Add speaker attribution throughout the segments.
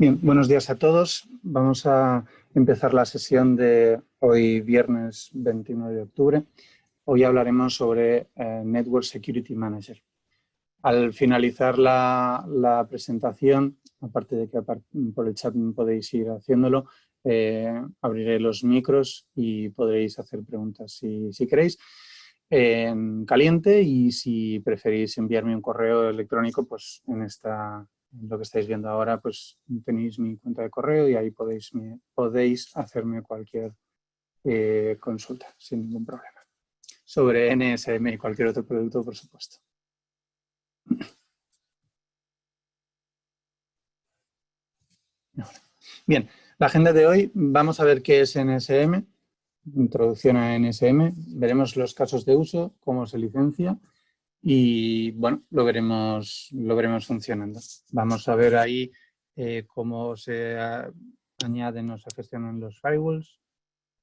Speaker 1: Bien, buenos días a todos. Vamos a empezar la sesión de hoy, viernes 29 de octubre. Hoy hablaremos sobre Network Security Manager. Al finalizar la presentación, aparte de que por el chat podéis ir haciéndolo, abriré los micros y podréis hacer preguntas si queréis en caliente, y si preferís enviarme un correo electrónico, pues en lo que estáis viendo ahora, pues tenéis mi cuenta de correo y ahí podéis hacerme cualquier consulta sin ningún problema. Sobre NSM y cualquier otro producto, por supuesto. Bien, la agenda de hoy, vamos a ver qué es NSM, introducción a NSM, veremos los casos de uso, cómo se licencia y, bueno, lo veremos funcionando. Vamos a ver ahí cómo se añaden o se gestionan los firewalls,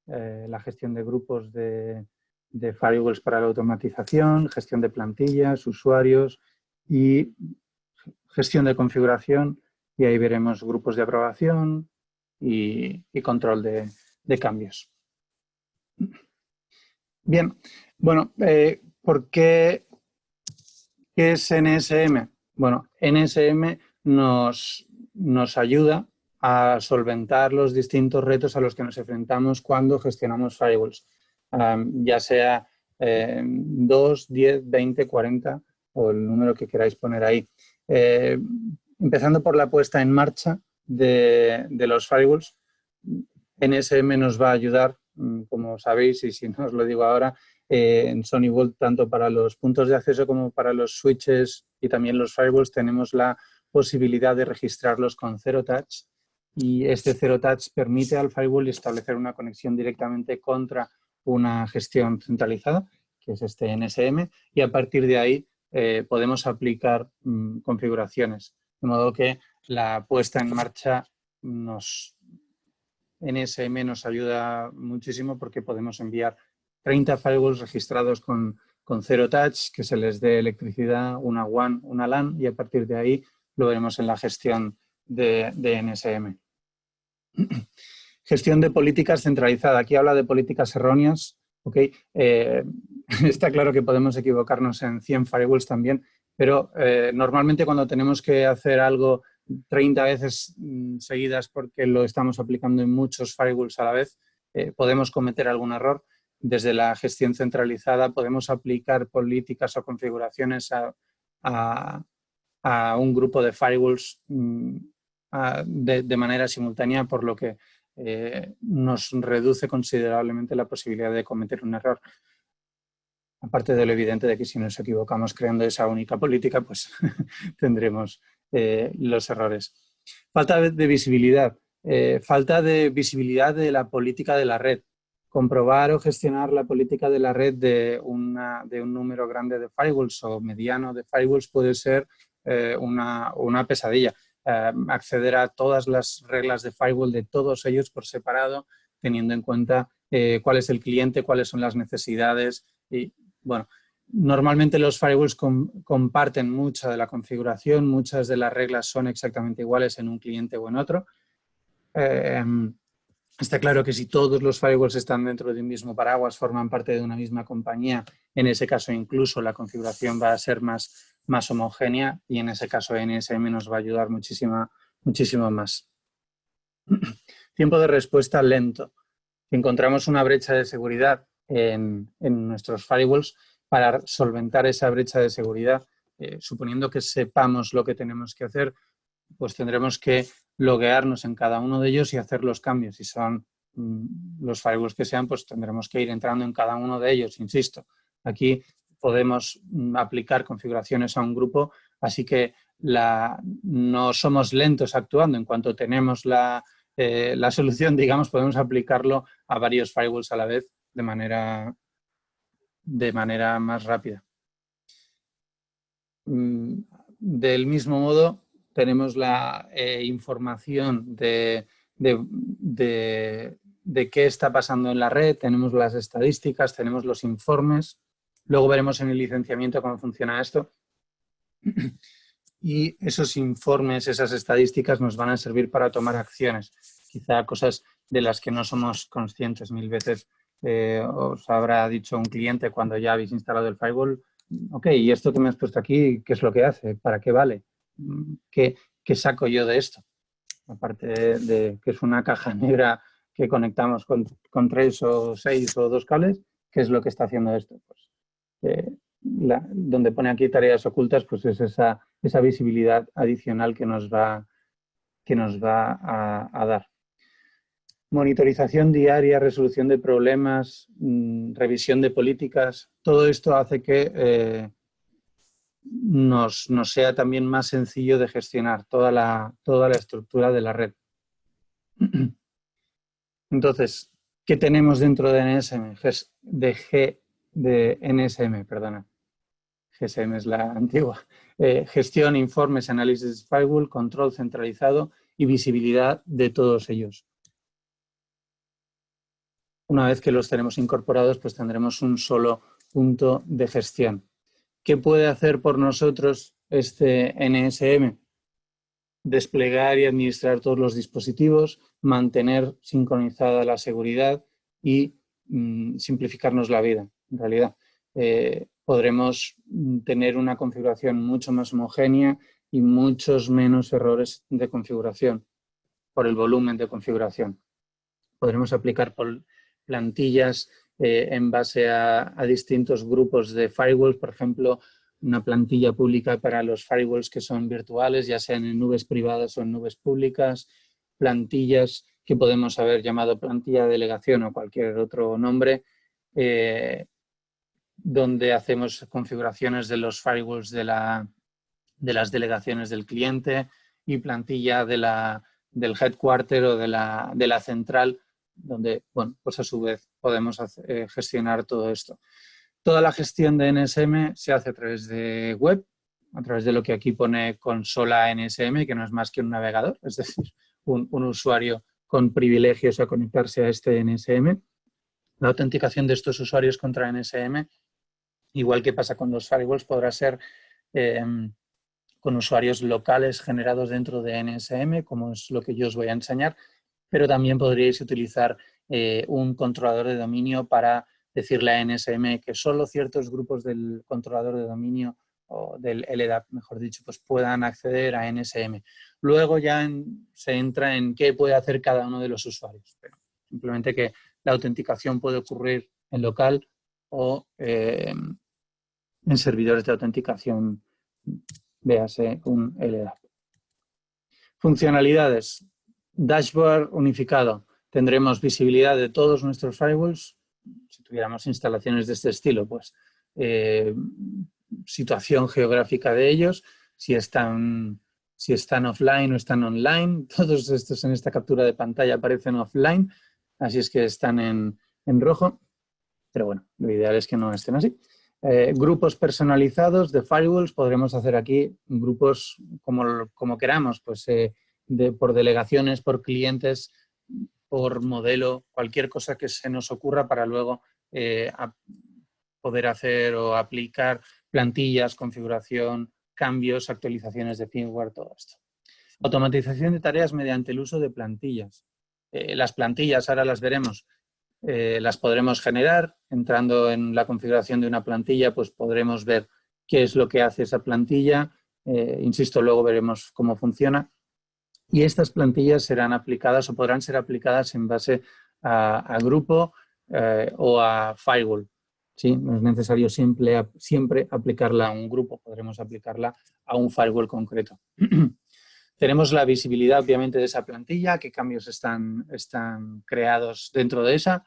Speaker 1: la gestión de grupos de firewalls para la automatización, gestión de plantillas, usuarios y gestión de configuración, y ahí veremos grupos de aprobación y control de cambios. Bien, bueno, ¿qué es NSM? Bueno, NSM nos ayuda a solventar los distintos retos a los que nos enfrentamos cuando gestionamos firewalls, ya sea 2, 10, 20, 40 o el número que queráis poner ahí. Empezando por la puesta en marcha de los firewalls, NSM nos va a ayudar, como sabéis, y si no os lo digo ahora, en SonyVault, tanto para los puntos de acceso como para los switches y también los firewalls, tenemos la posibilidad de registrarlos con Zero Touch, y este Zero Touch permite al firewall establecer una conexión directamente contra una gestión centralizada, que es este NSM, y a partir de ahí podemos aplicar configuraciones, de modo que la puesta en marcha NSM nos ayuda muchísimo, porque podemos enviar 30 firewalls registrados con Zero Touch, que se les dé electricidad, una WAN, una LAN, y a partir de ahí lo veremos en la gestión de NSM. Gestión de políticas centralizada. Aquí habla de políticas erróneas. ¿Okay? Está claro que podemos equivocarnos en 100 firewalls también, pero normalmente cuando tenemos que hacer algo 30 veces seguidas porque lo estamos aplicando en muchos firewalls a la vez, podemos cometer algún error. Desde la gestión centralizada podemos aplicar políticas o configuraciones a un grupo de firewalls de manera simultánea, por lo que nos reduce considerablemente la posibilidad de cometer un error. Aparte de lo evidente de que si nos equivocamos creando esa única política, pues tendremos los errores. Falta de visibilidad. Falta de visibilidad de la política de la red. Comprobar o gestionar la política de la red de un número grande de firewalls o mediano de firewalls puede ser una pesadilla. Acceder a todas las reglas de firewall de todos ellos por separado, teniendo en cuenta cuál es el cliente, cuáles son las necesidades. Y bueno, normalmente los firewalls comparten mucha de la configuración, muchas de las reglas son exactamente iguales en un cliente o en otro. Está claro que si todos los firewalls están dentro de un mismo paraguas, forman parte de una misma compañía, en ese caso incluso la configuración va a ser más homogénea, y en ese caso NSM nos va a ayudar muchísimo más. Tiempo de respuesta lento. Si encontramos una brecha de seguridad en nuestros firewalls, para solventar esa brecha de seguridad, suponiendo que sepamos lo que tenemos que hacer, pues tendremos que loguearnos en cada uno de ellos y hacer los cambios. Si son los firewalls que sean, pues tendremos que ir entrando en cada uno de ellos, insisto. Aquí podemos aplicar configuraciones a un grupo, así que no somos lentos actuando. En cuanto tenemos la solución, digamos, podemos aplicarlo a varios firewalls a la vez de manera más rápida. Del mismo modo, tenemos la información de qué está pasando en la red, tenemos las estadísticas, tenemos los informes. Luego veremos en el licenciamiento cómo funciona esto. y esos informes, esas estadísticas nos van a servir para tomar acciones, quizá cosas de las que no somos conscientes. Mil veces os habrá dicho un cliente cuando ya habéis instalado el firewall, ok, ¿y esto que me has puesto aquí, qué es lo que hace? ¿Para qué vale? ¿Qué saco yo de esto? Aparte de que es una caja negra que conectamos con 3 o 6 o 2 cables, ¿qué es lo que está haciendo esto? Pues, donde pone aquí tareas ocultas, pues es esa visibilidad adicional que nos va a dar. Monitorización diaria, resolución de problemas, revisión de políticas, todo esto hace que nos sea también más sencillo de gestionar toda la estructura de la red. Entonces, ¿qué tenemos dentro de NSM? De NSM, perdona. GSM es la antigua. Gestión, informes, análisis de firewall, control centralizado y visibilidad de todos ellos. Una vez que los tenemos incorporados, pues tendremos un solo punto de gestión. ¿Qué puede hacer por nosotros este NSM? Desplegar y administrar todos los dispositivos, mantener sincronizada la seguridad y simplificarnos la vida, en realidad. Podremos tener una configuración mucho más homogénea y muchos menos errores de configuración por el volumen de configuración. Podremos aplicar plantillas en base a distintos grupos de firewalls, por ejemplo, una plantilla pública para los firewalls que son virtuales, ya sean en nubes privadas o en nubes públicas, plantillas que podemos haber llamado plantilla de delegación o cualquier otro nombre, donde hacemos configuraciones de los firewalls de las delegaciones del cliente y plantilla del headquarter o de la central, donde, bueno, pues a su vez podemos gestionar todo esto. Toda la gestión de NSM se hace a través de web, a través de lo que aquí pone consola NSM, que no es más que un navegador, es decir, un usuario con privilegios a conectarse a este NSM. La autenticación de estos usuarios contra NSM, igual que pasa con los firewalls, podrá ser con usuarios locales generados dentro de NSM, como es lo que yo os voy a enseñar, pero también podríais utilizar un controlador de dominio para decirle a NSM que solo ciertos grupos del controlador de dominio o del LDAP, mejor dicho, pues puedan acceder a NSM. Luego ya se entra en qué puede hacer cada uno de los usuarios. Pero simplemente que la autenticación puede ocurrir en local o en servidores de autenticación, véase un LDAP. Funcionalidades. Dashboard unificado. Tendremos visibilidad de todos nuestros firewalls. Si tuviéramos instalaciones de este estilo, pues situación geográfica de ellos, si están offline o están online. Todos estos en esta captura de pantalla aparecen offline, así es que están en rojo. Pero bueno, lo ideal es que no estén así. Grupos personalizados de firewalls, podremos hacer aquí grupos como queramos, pues por delegaciones, por clientes, por modelo, cualquier cosa que se nos ocurra para luego poder hacer o aplicar plantillas, configuración, cambios, actualizaciones de firmware, todo esto. Automatización de tareas mediante el uso de plantillas. Las plantillas, ahora las veremos, las podremos generar. Entrando en la configuración de una plantilla, pues podremos ver qué es lo que hace esa plantilla. Insisto, luego veremos cómo funciona. Y estas plantillas serán aplicadas o podrán ser aplicadas en base a grupo o a firewall. ¿Sí? No es necesario siempre aplicarla a un grupo, podremos aplicarla a un firewall concreto. Tenemos la visibilidad, obviamente, de esa plantilla, qué cambios están creados dentro de esa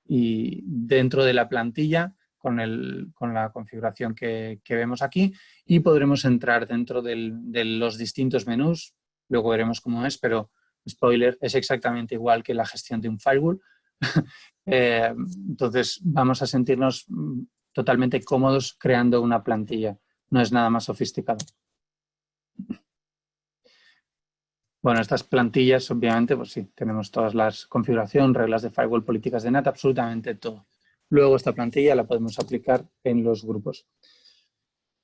Speaker 1: y dentro de la plantilla con la configuración que vemos aquí, y podremos entrar dentro de los distintos menús. Luego veremos cómo es, pero spoiler, es exactamente igual que la gestión de un firewall. Entonces vamos a sentirnos totalmente cómodos creando una plantilla. No es nada más sofisticado. Bueno, estas plantillas, obviamente, pues sí, tenemos todas las configuraciones, reglas de firewall, políticas de NAT, absolutamente todo. Luego esta plantilla la podemos aplicar en los grupos.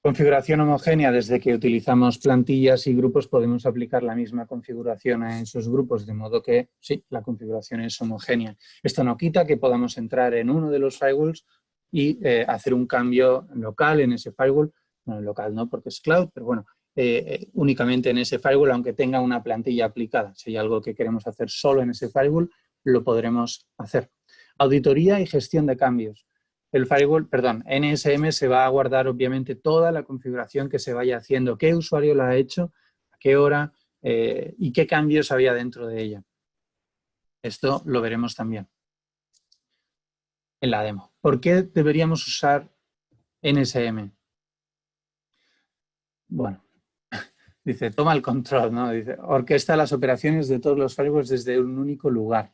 Speaker 1: Configuración homogénea, desde que utilizamos plantillas y grupos podemos aplicar la misma configuración a esos grupos, de modo que sí, la configuración es homogénea. Esto no quita que podamos entrar en uno de los firewalls y hacer un cambio local en ese firewall, bueno, local no porque es cloud, pero bueno, únicamente en ese firewall, aunque tenga una plantilla aplicada. Si hay algo que queremos hacer solo en ese firewall, lo podremos hacer. Auditoría y gestión de cambios. El firewall, perdón, NSM se va a guardar obviamente toda la configuración que se vaya haciendo, qué usuario la ha hecho, a qué hora y qué cambios había dentro de ella. Esto lo veremos también en la demo. ¿Por qué deberíamos usar NSM? Bueno, dice, toma el control, ¿no? Dice, orquesta las operaciones de todos los firewalls desde un único lugar.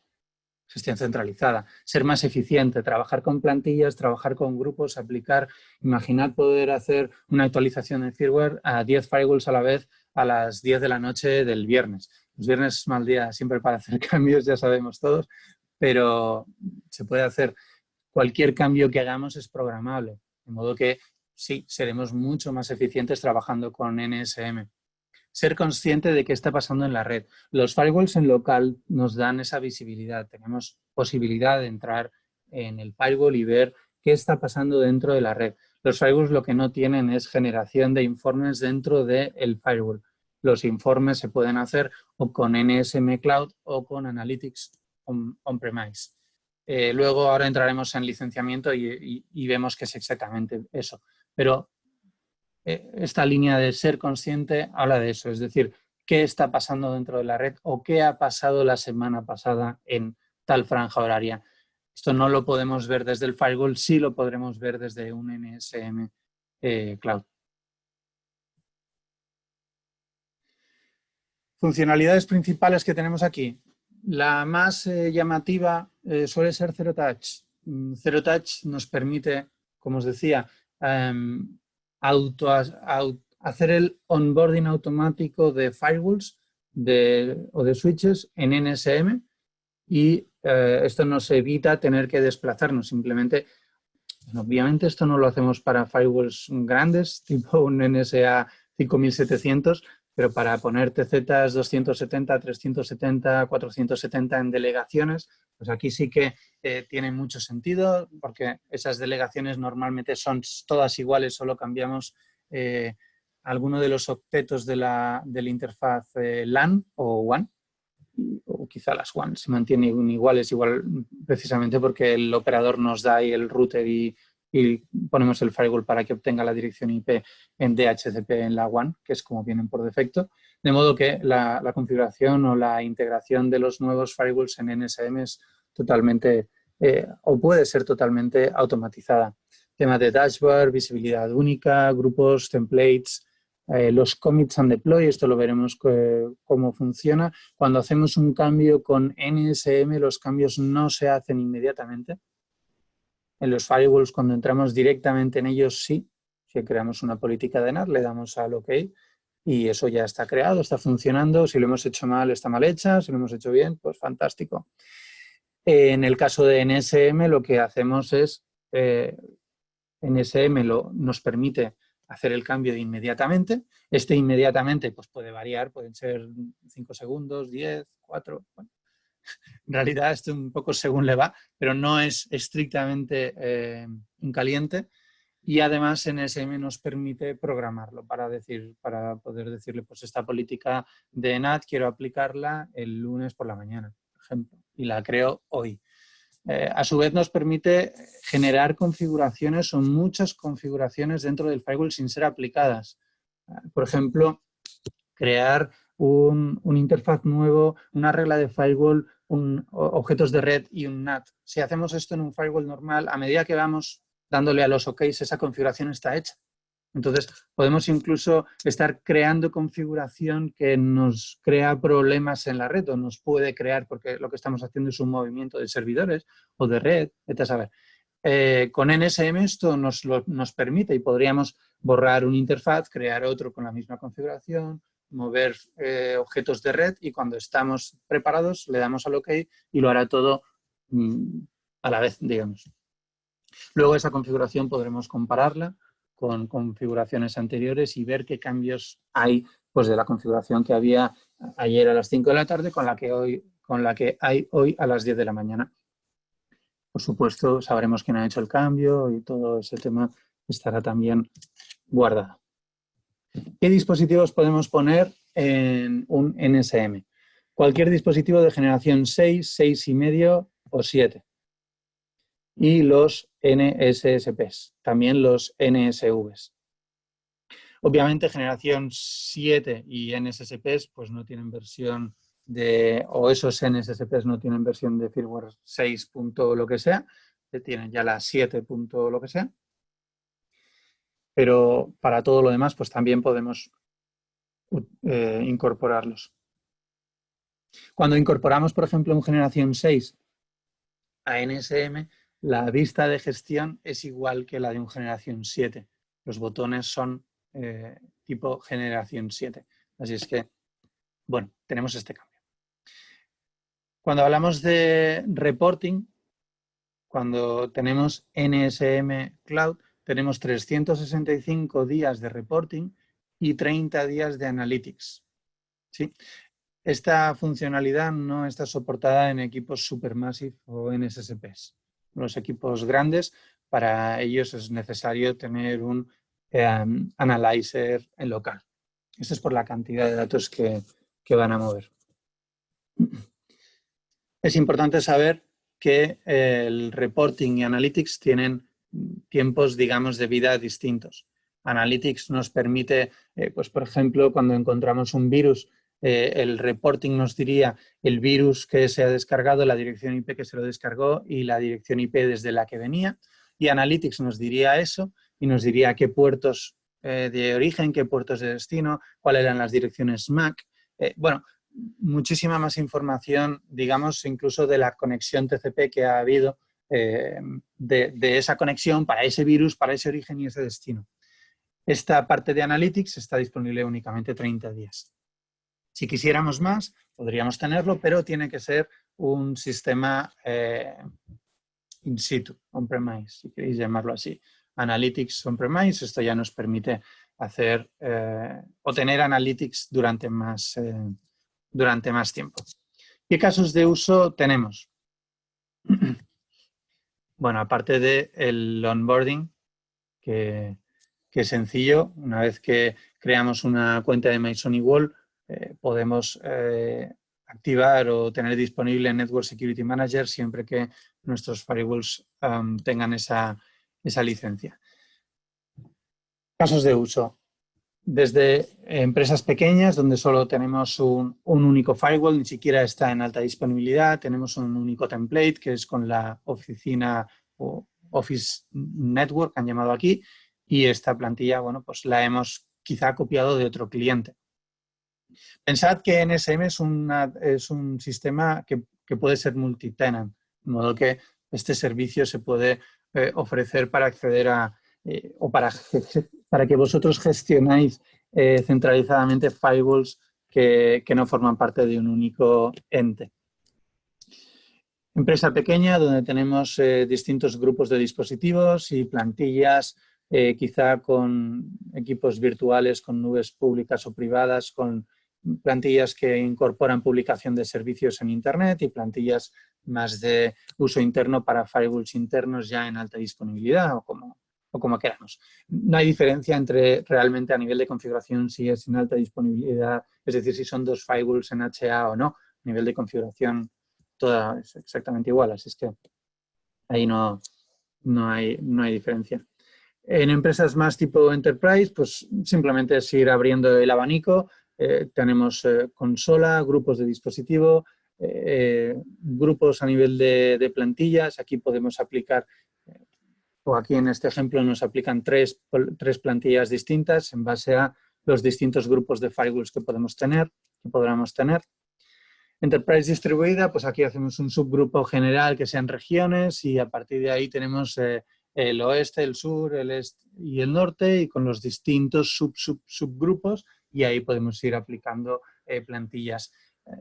Speaker 1: Gestión centralizada, ser más eficiente, trabajar con plantillas, trabajar con grupos, aplicar, imaginar poder hacer una actualización de firmware a 10 firewalls a la vez a las 10 de la noche del viernes. Los viernes es mal día siempre para hacer cambios, ya sabemos todos, pero se puede hacer. Cualquier cambio que hagamos es programable, de modo que sí, seremos mucho más eficientes trabajando con NSM. Ser consciente de qué está pasando en la red. Los firewalls en local nos dan esa visibilidad. Tenemos posibilidad de entrar en el firewall y ver qué está pasando dentro de la red. Los firewalls lo que no tienen es generación de informes dentro del firewall. Los informes se pueden hacer o con NSM Cloud o con Analytics on-premise. Luego ahora entraremos en licenciamiento y vemos que es exactamente eso. Pero esta línea de ser consciente habla de eso, es decir, qué está pasando dentro de la red o qué ha pasado la semana pasada en tal franja horaria. Esto no lo podemos ver desde el firewall, sí lo podremos ver desde un NSM Cloud. Funcionalidades principales que tenemos aquí. La más llamativa suele ser Zero Touch. Zero Touch nos permite, como os decía, hacer el onboarding automático de firewalls o de switches en NSM y esto nos evita tener que desplazarnos. Simplemente, obviamente esto no lo hacemos para firewalls grandes, tipo un NSA 5700, pero para poner TZ 270, 370, 470 en delegaciones, pues aquí sí que tiene mucho sentido porque esas delegaciones normalmente son todas iguales, solo cambiamos alguno de los octetos de la interfaz LAN o WAN, o quizá las WAN se mantienen iguales, igual precisamente porque el operador nos da ahí el router y ponemos el firewall para que obtenga la dirección IP en DHCP en la WAN, que es como vienen por defecto. De modo que la configuración o la integración de los nuevos firewalls en NSM es totalmente, o puede ser totalmente automatizada. Tema de dashboard, visibilidad única, grupos, templates, los commits and deploy, esto lo veremos cómo funciona. Cuando hacemos un cambio con NSM, los cambios no se hacen inmediatamente. En los firewalls, cuando entramos directamente en ellos, sí. Si creamos una política de NAT, le damos al OK y eso ya está creado, está funcionando. Si lo hemos hecho mal, está mal hecha. Si lo hemos hecho bien, pues fantástico. En el caso de NSM, lo que hacemos es, NSM nos permite hacer el cambio inmediatamente. Inmediatamente pues puede variar, pueden ser 5 segundos, 10, 4. Bueno, en realidad esto un poco según le va, pero no es estrictamente en caliente. Y además NSM nos permite programarlo para poder decirle, pues esta política de NAT quiero aplicarla el lunes por la mañana, por ejemplo, y la creo hoy. A su vez nos permite generar configuraciones o muchas configuraciones dentro del firewall sin ser aplicadas. Por ejemplo, crear un interfaz nuevo, una regla de firewall, objetos de red y un NAT. Si hacemos esto en un firewall normal, a medida que vamos dándole a los OKs, esa configuración está hecha. Entonces, podemos incluso estar creando configuración que nos crea problemas en la red o nos puede crear porque lo que estamos haciendo es un movimiento de servidores o de red, vete a saber. Con NSM esto nos permite y podríamos borrar una interfaz, crear otro con la misma configuración, mover objetos de red y cuando estamos preparados le damos al OK y lo hará todo a la vez, digamos. Luego esa configuración podremos compararla con configuraciones anteriores y ver qué cambios hay pues, de la configuración que había ayer a las 5 de la tarde con la que hay hoy a las 10 de la mañana. Por supuesto, sabremos quién ha hecho el cambio y todo ese tema estará también guardado. ¿Qué dispositivos podemos poner en un NSM? Cualquier dispositivo de generación 6, 6,5 o 7. Y los NSSPs, también los NSVs. Obviamente, generación 7 y NSSPs pues no tienen versión o esos NSSPs no tienen versión de firmware 6. Lo que sea, tienen ya la 7. Lo que sea. Pero para todo lo demás, pues también podemos incorporarlos. Cuando incorporamos, por ejemplo, un generación 6 a NSM, la vista de gestión es igual que la de un generación 7. Los botones son tipo generación 7. Así es que, bueno, tenemos este cambio. Cuando hablamos de reporting, cuando tenemos NSM Cloud, tenemos 365 días de reporting y 30 días de analytics. ¿Sí? Esta funcionalidad no está soportada en equipos Supermassive o NSSPs. Los equipos grandes, para ellos es necesario tener un analyzer en local. Esto es por la cantidad de datos que van a mover. Es importante saber que el reporting y analytics tienen tiempos, digamos, de vida distintos. Analytics nos permite, pues por ejemplo, cuando encontramos un virus, el reporting nos diría el virus que se ha descargado, la dirección IP que se lo descargó y la dirección IP desde la que venía. Y Analytics nos diría eso y nos diría qué puertos de origen, qué puertos de destino, cuáles eran las direcciones MAC. Bueno, muchísima más información, digamos, incluso de la conexión TCP que ha habido de esa conexión para ese virus, para ese origen y ese destino. Esta parte de Analytics está disponible únicamente 30 días. Si quisiéramos más, podríamos tenerlo, pero tiene que ser un sistema in situ, on-premise, si queréis llamarlo así. Analytics on-premise, esto ya nos permite hacer o tener Analytics durante más tiempo. ¿Qué casos de uso tenemos? Bueno, aparte del onboarding, que es sencillo, una vez que creamos una cuenta de MySonnyWall, podemos activar o tener disponible Network Security Manager siempre que nuestros firewalls tengan esa licencia. Casos de uso. Desde empresas pequeñas, donde solo tenemos un único firewall, ni siquiera está en alta disponibilidad, tenemos un único template, que es con la oficina o Office Network, han llamado aquí, y esta plantilla, bueno, pues la hemos quizá copiado de otro cliente. Pensad que NSM es un sistema que puede ser multitenant, de modo que este servicio se puede ofrecer para acceder a o para que vosotros gestionáis centralizadamente firewalls que no forman parte de un único ente. Empresa pequeña donde tenemos distintos grupos de dispositivos y plantillas, quizá con equipos virtuales, con nubes públicas o privadas, con plantillas que incorporan publicación de servicios en Internet y plantillas más de uso interno para firewalls internos ya en alta disponibilidad o como queramos. No hay diferencia entre realmente a nivel de configuración si es en alta disponibilidad, es decir, si son dos firewalls en HA o no. A nivel de configuración toda es exactamente igual, así es que ahí no hay diferencia. En empresas más tipo Enterprise, pues simplemente es ir abriendo el abanico. Tenemos consola, grupos de dispositivo, grupos a nivel de plantillas. Aquí podemos aplicar, o aquí en este ejemplo nos aplican tres plantillas distintas en base a los distintos grupos de firewalls que podremos tener, que podamos tener. Enterprise distribuida, pues aquí hacemos un subgrupo general que sean regiones y a partir de ahí tenemos el oeste, el sur, el este y el norte y con los distintos subgrupos y ahí podemos ir aplicando plantillas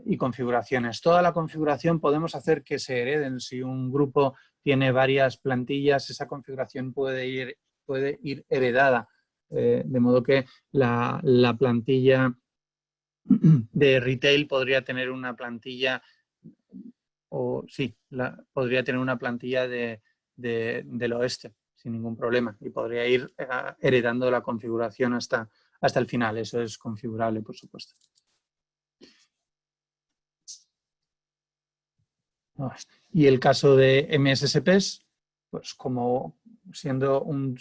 Speaker 1: y configuraciones. Toda la configuración podemos hacer que se hereden. Si un grupo tiene varias plantillas, esa configuración puede ir puede ir heredada, de modo que la plantilla de retail podría tener una plantilla, o sí, podría tener una plantilla del oeste sin ningún problema y podría ir heredando la configuración hasta el final. Eso es configurable, por supuesto. Y el caso de MSSPs, pues como siendo un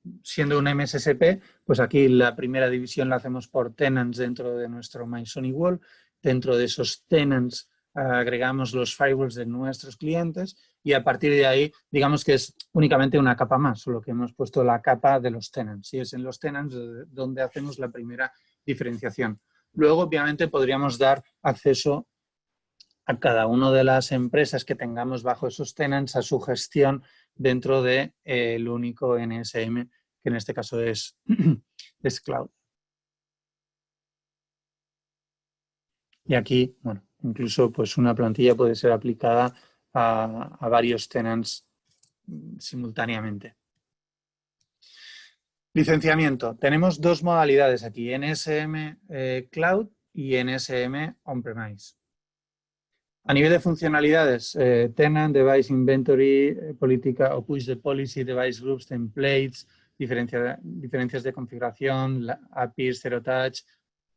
Speaker 1: MSSP, pues aquí la primera división la hacemos por tenants dentro de nuestro MySonyWall. Dentro de esos tenants agregamos los firewalls de nuestros clientes y a partir de ahí, digamos que es únicamente una capa más, solo que hemos puesto la capa de los tenants. Y es en los tenants donde hacemos la primera diferenciación. Luego, obviamente, podríamos dar acceso a cada una de las empresas que tengamos bajo esos tenants a su gestión dentro del único NSM, que en este caso es Cloud. Y aquí, bueno, incluso pues una plantilla puede ser aplicada a varios tenants simultáneamente. Licenciamiento. Tenemos dos modalidades aquí, NSM Cloud y NSM On-Premise. A nivel de funcionalidades, tenant, device inventory, política o push the policy, device groups, templates, diferencias de configuración, APIs, zero touch,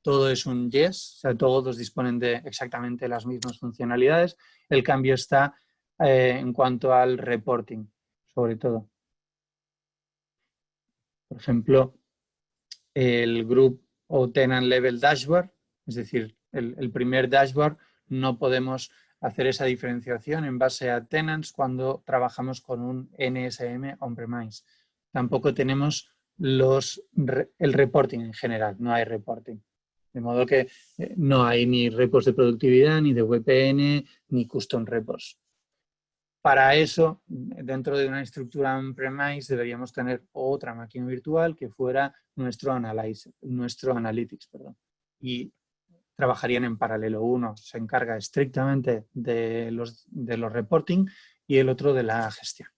Speaker 1: todo es un yes, o sea, todos disponen de exactamente las mismas funcionalidades. El cambio está en cuanto al reporting, sobre todo. Por ejemplo, el group o tenant level dashboard, es decir, el primer dashboard, no podemos hacer esa diferenciación en base a tenants cuando trabajamos con un NSM on-premise. Tampoco tenemos el reporting en general, no hay reporting. De modo que no hay ni repos de productividad, ni de VPN, ni custom repos. Para eso, dentro de una estructura on-premise, deberíamos tener otra máquina virtual que fuera nuestro Analytics. Y trabajarían en paralelo. Uno se encarga estrictamente de los reporting y el otro de la gestión.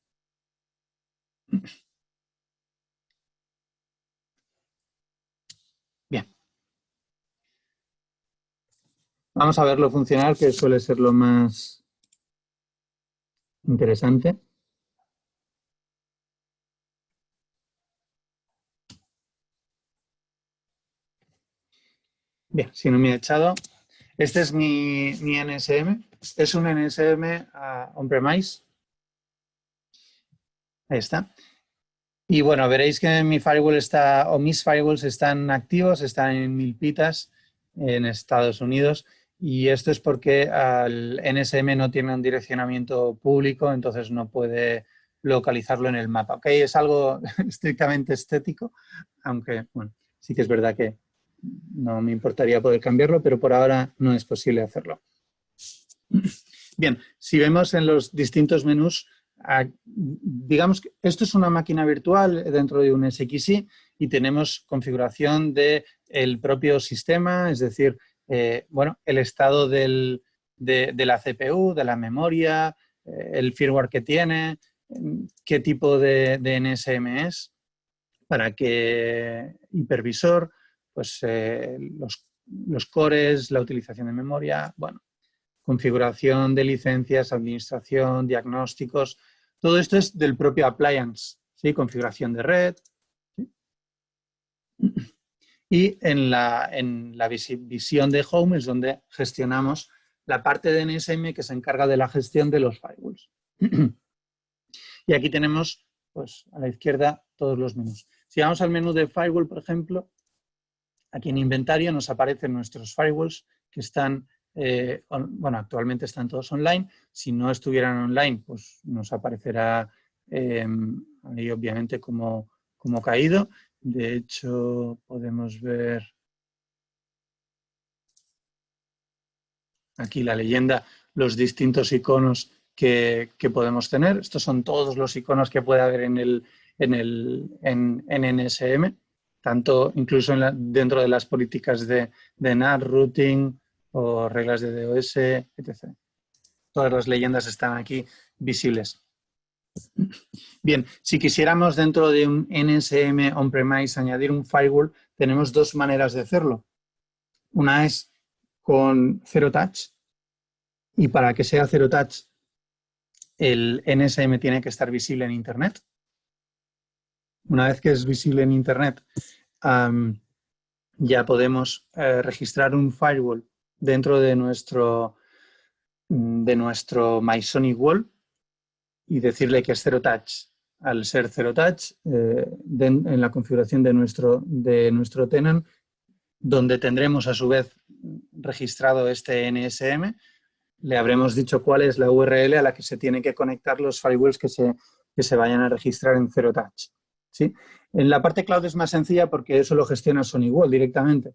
Speaker 1: Bien. Vamos a verlo funcionar, que suele ser lo más interesante. Bien, si no me he echado. Este es mi NSM. Es un NSM on-premise. Ahí está. Y bueno, veréis que mi firewall mis firewalls están activos, están en Milpitas, en Estados Unidos. Y esto es porque el NSM no tiene un direccionamiento público, entonces no puede localizarlo en el mapa. ¿Ok? Es algo estrictamente estético, aunque bueno, sí que es verdad que no me importaría poder cambiarlo, pero por ahora no es posible hacerlo. Bien, si vemos en los distintos menús, digamos que esto es una máquina virtual dentro de un SXI y tenemos configuración del propio sistema, es decir, bueno, el estado de la CPU, de la memoria, el firmware que tiene, qué tipo de NSM es, para qué hipervisor, pues los cores, la utilización de memoria, bueno, configuración de licencias, administración, diagnósticos, todo esto es del propio appliance, ¿sí? Configuración de red. ¿Sí? Y en la visión de Home es donde gestionamos la parte de NSM que se encarga de la gestión de los firewalls. Y aquí tenemos, pues, a la izquierda todos los menús. Si vamos al menú de firewall, por ejemplo, aquí en inventario nos aparecen nuestros firewalls que están, bueno, actualmente están todos online. Si no estuvieran online, pues nos aparecerá ahí obviamente como caído. De hecho, podemos ver aquí la leyenda, los distintos iconos que podemos tener. Estos son todos los iconos que puede haber en NSM, tanto incluso dentro de las políticas de NAT, routing o reglas de DOS, etc. Todas las leyendas están aquí visibles. Bien, si quisiéramos dentro de un NSM on-premise añadir un firewall, tenemos dos maneras de hacerlo. Una es con Zero Touch, y para que sea Zero Touch, el NSM tiene que estar visible en Internet. Una vez que es visible en Internet, ya podemos registrar un firewall dentro de nuestro MySonic Wall y decirle que es Zero Touch. Al ser Zero Touch, en la configuración de nuestro tenant, donde tendremos a su vez registrado este NSM, le habremos dicho cuál es la URL a la que se tienen que conectar los firewalls que se vayan a registrar en Zero Touch. ¿Sí? En la parte cloud es más sencilla porque eso lo gestiona SonicWall directamente.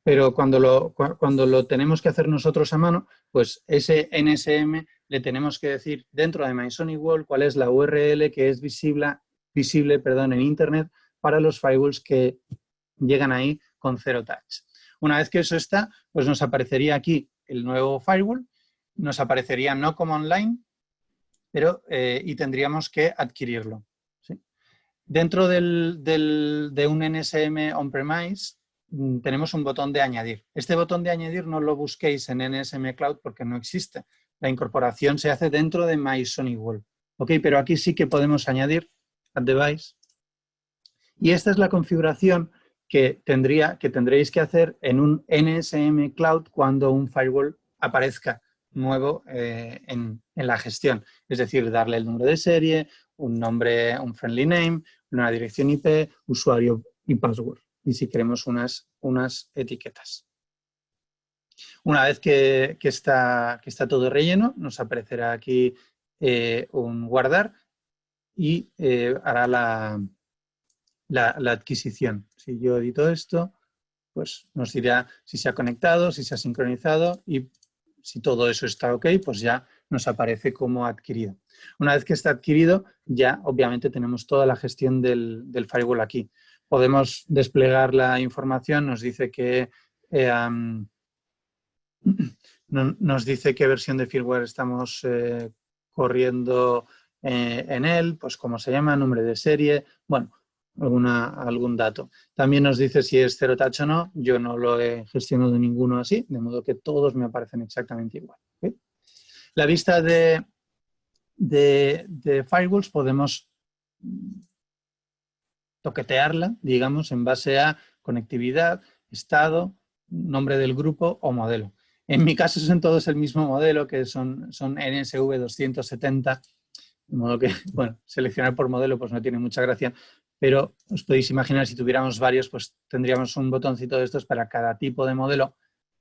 Speaker 1: Pero cuando lo tenemos que hacer nosotros a mano, pues ese NSM le tenemos que decir dentro de MySonicWall cuál es la URL que es visible en Internet para los firewalls que llegan ahí con Zero Touch. Una vez que eso está, pues nos aparecería aquí el nuevo firewall, nos aparecería no como online, pero y tendríamos que adquirirlo. ¿Sí? Dentro de un NSM on-premise tenemos un botón de añadir. Este botón de añadir no lo busquéis en NSM Cloud porque no existe. La incorporación se hace dentro de MySonicWall. ¿Ok? Pero aquí sí que podemos añadir Add Device. Y esta es la configuración que tendréis que hacer en un NSM Cloud cuando un firewall aparezca nuevo en la gestión. Es decir, darle el número de serie, un nombre, un friendly name, una dirección IP, usuario y password. Y si queremos unas etiquetas. Una vez que está todo relleno, nos aparecerá aquí un guardar y hará la adquisición. Si yo edito esto, pues nos dirá si se ha conectado, si se ha sincronizado y si todo eso está ok, pues ya nos aparece como adquirido. Una vez que está adquirido, ya obviamente tenemos toda la gestión del firewall aquí. Podemos desplegar la información, nos dice que nos dice qué versión de firmware estamos corriendo en él, pues cómo se llama, nombre de serie, bueno, algún dato. También nos dice si es Zero Touch o no. Yo no lo he gestionado ninguno así, de modo que todos me aparecen exactamente igual. ¿Okay? La vista de firewalls podemos toquetearla, digamos, en base a conectividad, estado, nombre del grupo o modelo. En mi caso son todos el mismo modelo, que son NSV 270, de modo que, bueno, seleccionar por modelo pues no tiene mucha gracia, pero os podéis imaginar si tuviéramos varios, pues tendríamos un botoncito de estos para cada tipo de modelo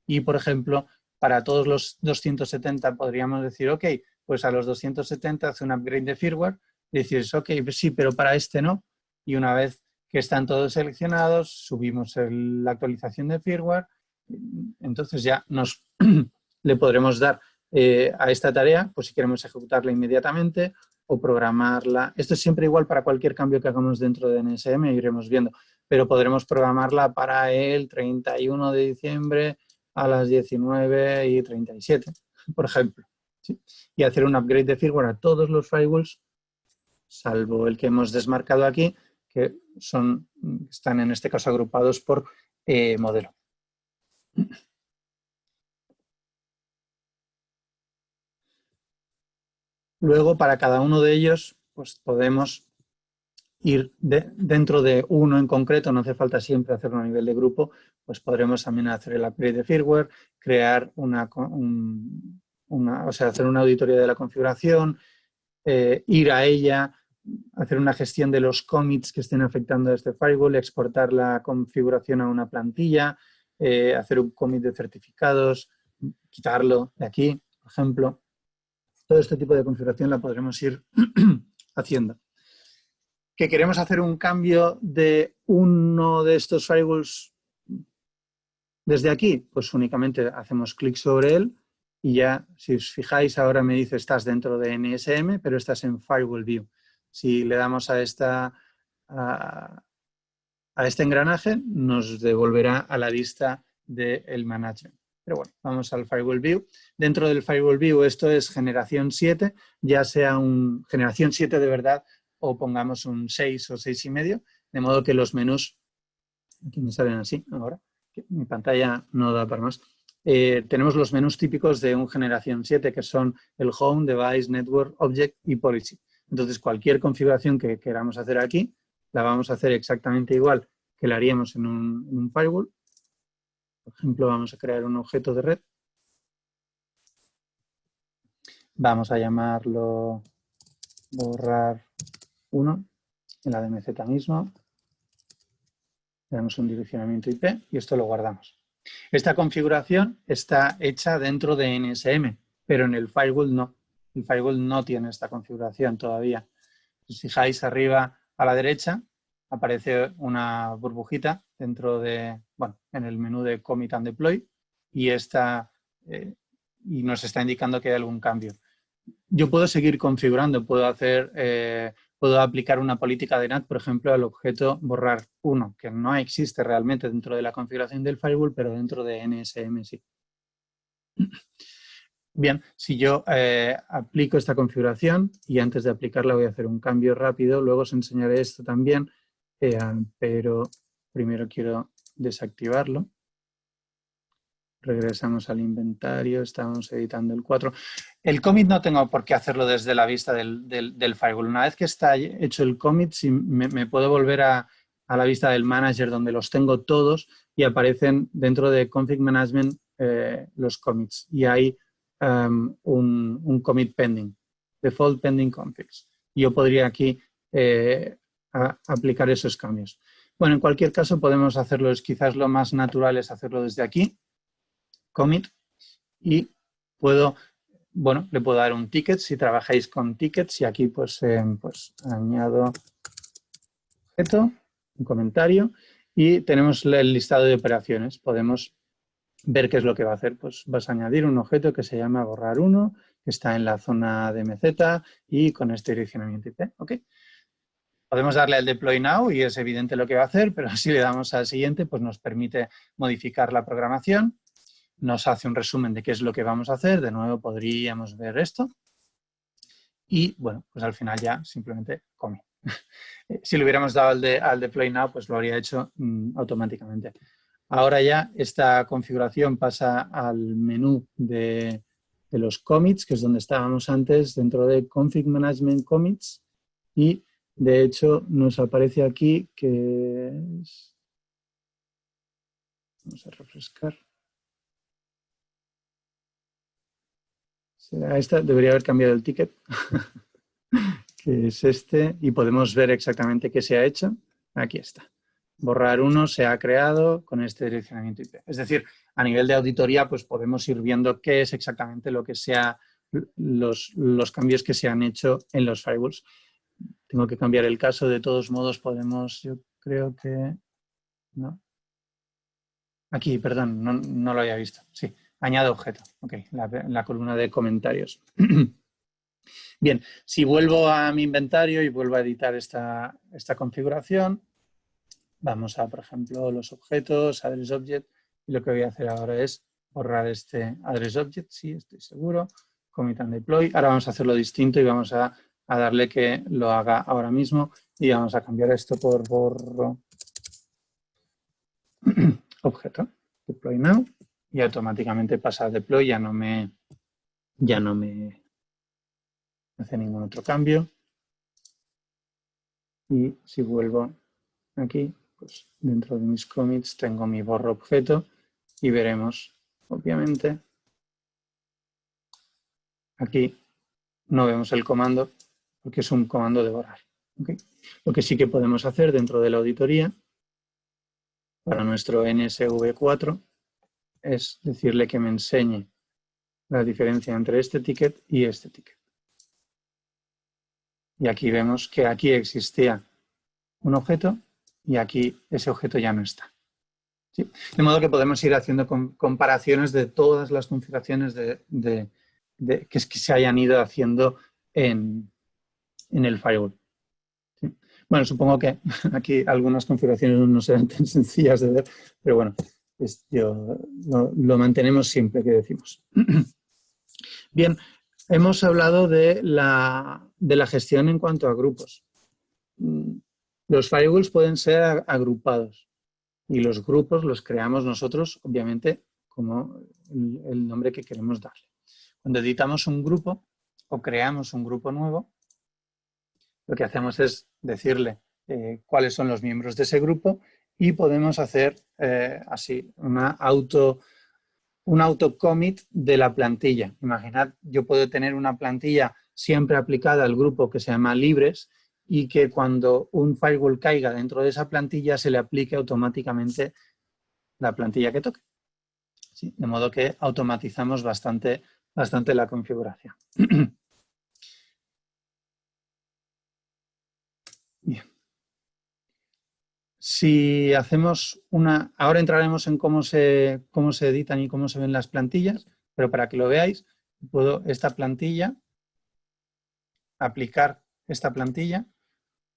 Speaker 1: y, por ejemplo, para todos los 270 podríamos decir, ok, pues a los 270 hace un upgrade de firmware y decís, ok, pues sí, pero para este no. Y una vez que están todos seleccionados, subimos la actualización de firmware, entonces ya le podremos dar a esta tarea, pues si queremos ejecutarla inmediatamente o programarla. Esto es siempre igual para cualquier cambio que hagamos dentro de NSM, iremos viendo, pero podremos programarla para el 31 de diciembre a las 19:37, por ejemplo. ¿Sí? Y hacer un upgrade de firmware a todos los firewalls, salvo el que hemos desmarcado aquí, que están en este caso agrupados por modelo. Luego, para cada uno de ellos, pues podemos ir dentro de uno en concreto, no hace falta siempre hacerlo a nivel de grupo, pues podremos también hacer el upgrade de firmware, crear hacer una auditoría de la configuración, ir a ella, hacer una gestión de los commits que estén afectando a este firewall, exportar la configuración a una plantilla, hacer un commit de certificados, quitarlo de aquí, por ejemplo. Todo este tipo de configuración la podremos ir haciendo. ¿Que queremos hacer un cambio de uno de estos firewalls desde aquí? Pues únicamente hacemos clic sobre él y ya, si os fijáis, ahora me dice estás dentro de NSM, pero estás en Firewall View. Si le damos a este engranaje, nos devolverá a la vista del management. Pero bueno, vamos al Firewall View. Dentro del Firewall View esto es generación 7, ya sea un generación 7 de verdad o pongamos un 6 o 6,5, de modo que los menús, aquí me salen así ahora, que mi pantalla no da para más. Tenemos los menús típicos de un generación 7 que son el Home, Device, Network, Object y Policy. Entonces cualquier configuración que queramos hacer aquí la vamos a hacer exactamente igual que la haríamos en un firewall. Por ejemplo, vamos a crear un objeto de red. Vamos a llamarlo borrar 1 en la DMZ mismo. Le damos un direccionamiento IP y esto lo guardamos. Esta configuración está hecha dentro de NSM, pero en el firewall no. El firewall no tiene esta configuración todavía. Si os fijáis arriba a la derecha, aparece una burbujita dentro de, bueno, en el menú de Commit and Deploy y nos está indicando que hay algún cambio. Yo puedo seguir configurando, puedo aplicar una política de NAT, por ejemplo, al objeto borrar 1, que no existe realmente dentro de la configuración del firewall, pero dentro de NSM sí. Bien, si yo aplico esta configuración y antes de aplicarla voy a hacer un cambio rápido, luego os enseñaré esto también, pero primero quiero desactivarlo. Regresamos al inventario, estamos editando el 4. El commit no tengo por qué hacerlo desde la vista del firewall. Una vez que está hecho el commit, me puedo volver a la vista del manager donde los tengo todos y aparecen dentro de config management los commits. Y hay un commit pending, default pending configs. Yo podría aquí aplicar esos cambios. Bueno, en cualquier caso podemos hacerlo, quizás lo más natural es hacerlo desde aquí. Commit y le puedo dar un ticket si trabajáis con tickets y aquí pues añado objeto, un comentario y tenemos el listado de operaciones. Podemos ver qué es lo que va a hacer. Pues vas a añadir un objeto que se llama borrar 1, que está en la zona de MZ y con este direccionamiento IP. ¿Ok? Podemos darle al deploy now y es evidente lo que va a hacer, pero si le damos al siguiente, pues nos permite modificar la programación. Nos hace un resumen de qué es lo que vamos a hacer. De nuevo podríamos ver esto. Y bueno, pues al final ya simplemente come. Si le hubiéramos dado al deploy now, pues lo habría hecho automáticamente. Ahora ya esta configuración pasa al menú de los commits, que es donde estábamos antes, dentro de Config Management Commits. Y de hecho nos aparece aquí que es... Vamos a refrescar. Esta debería haber cambiado el ticket, que es este, y podemos ver exactamente qué se ha hecho. Aquí está. Borrar 1 se ha creado con este direccionamiento IP. Es decir, a nivel de auditoría, pues podemos ir viendo qué es exactamente lo que sea los cambios que se han hecho en los firewalls. Tengo que cambiar el caso, de todos modos podemos, yo creo que... ¿no? Aquí, perdón, no lo había visto. Sí. Añado objeto, ok, la columna de comentarios. Bien, si vuelvo a mi inventario y vuelvo a editar esta configuración, vamos a, por ejemplo, los objetos, address object, y lo que voy a hacer ahora es borrar este address object, sí, estoy seguro, commit and deploy. Ahora vamos a hacerlo distinto y vamos a darle que lo haga ahora mismo y vamos a cambiar esto por borro objeto, deploy now. Y automáticamente pasa a deploy, ya no me hace ningún otro cambio. Y si vuelvo aquí, pues dentro de mis commits tengo mi borro objeto y veremos, obviamente, aquí no vemos el comando porque es un comando de borrar. ¿Okay? Lo que sí que podemos hacer dentro de la auditoría para nuestro NSV4 es decirle que me enseñe la diferencia entre este ticket y este ticket. Y aquí vemos que aquí existía un objeto y aquí ese objeto ya no está. ¿Sí? De modo que podemos ir haciendo comparaciones de todas las configuraciones que se hayan ido haciendo en el firewall. ¿Sí? Bueno, supongo que aquí algunas configuraciones no serán tan sencillas de ver, pero bueno, lo mantenemos siempre que decimos. Bien, hemos hablado de la gestión en cuanto a grupos. Los firewalls pueden ser agrupados y los grupos los creamos nosotros, obviamente, como el nombre que queremos darle. Cuando editamos un grupo o creamos un grupo nuevo, lo que hacemos es decirle cuáles son los miembros de ese grupo y podemos hacer así un auto-commit de la plantilla. Imaginad, yo puedo tener una plantilla siempre aplicada al grupo que se llama libres y que cuando un firewall caiga dentro de esa plantilla se le aplique automáticamente la plantilla que toque. ¿Sí? De modo que automatizamos bastante la configuración. Bien. Si hacemos ahora entraremos en cómo se editan y cómo se ven las plantillas, pero para que lo veáis, puedo aplicar esta plantilla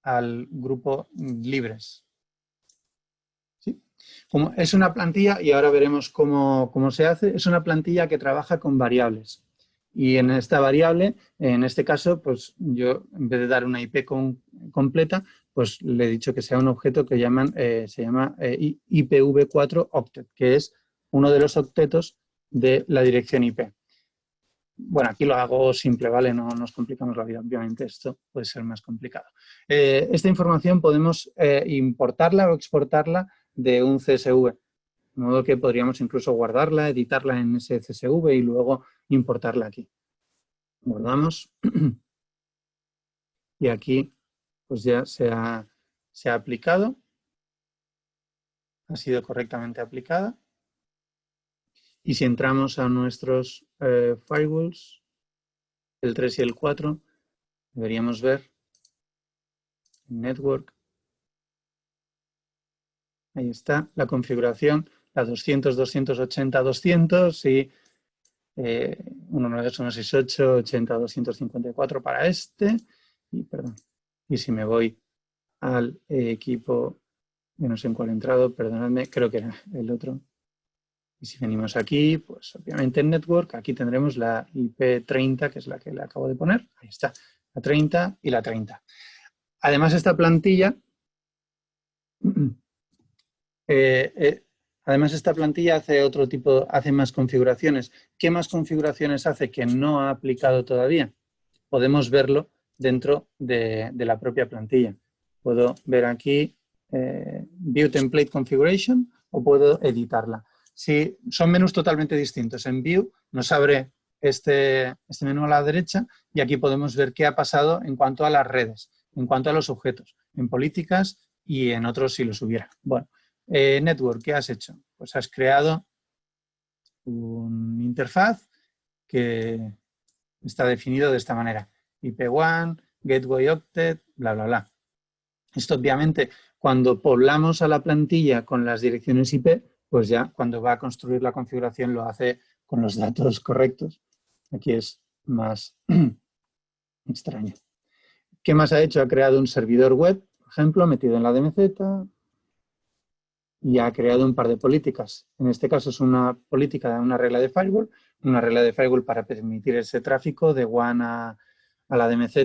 Speaker 1: al grupo libres. ¿Sí? Como es una plantilla, y ahora veremos cómo se hace, es una plantilla que trabaja con variables. Y en esta variable, en este caso, pues yo en vez de dar una IP completa, pues le he dicho que sea un objeto que se llama IPv4 octet, que es uno de los octetos de la dirección IP. Bueno, aquí lo hago simple, ¿vale? No nos complicamos la vida. Obviamente esto puede ser más complicado. Esta información podemos importarla o exportarla de un CSV. De modo que podríamos incluso guardarla, editarla en ese CSV y luego importarla aquí. Guardamos. Y aquí pues ya se ha aplicado. Ha sido correctamente aplicada. Y si entramos a nuestros firewalls, el 3 y el 4, deberíamos ver Network. Ahí está la configuración, la 200, 280, 200 y 192.168, 80, 254 para este. Y si me voy al equipo, yo no sé en cuál he entrado, perdonadme, creo que era el otro. Y si venimos aquí, pues obviamente en Network, aquí tendremos la IP30, que es la que le acabo de poner. Ahí está, la 30 y la 30. Además, esta plantilla hace más configuraciones. ¿Qué más configuraciones hace que no ha aplicado todavía? Podemos verlo dentro de la propia plantilla. Puedo ver aquí View Template Configuration o puedo editarla. Si son menús totalmente distintos. En View nos abre este menú a la derecha y aquí podemos ver qué ha pasado en cuanto a las redes, en cuanto a los objetos, en políticas y en otros si los hubiera. Bueno, Network, ¿qué has hecho? Pues has creado una interfaz que está definido de esta manera. IP1, Gateway Octet, bla, bla, bla. Esto obviamente cuando poblamos a la plantilla con las direcciones IP, pues ya cuando va a construir la configuración lo hace con los datos correctos. Aquí es más extraño. ¿Qué más ha hecho? Ha creado un servidor web, por ejemplo, metido en la DMZ y ha creado un par de políticas. En este caso es una política de una regla de firewall para permitir ese tráfico de WAN a la DMZ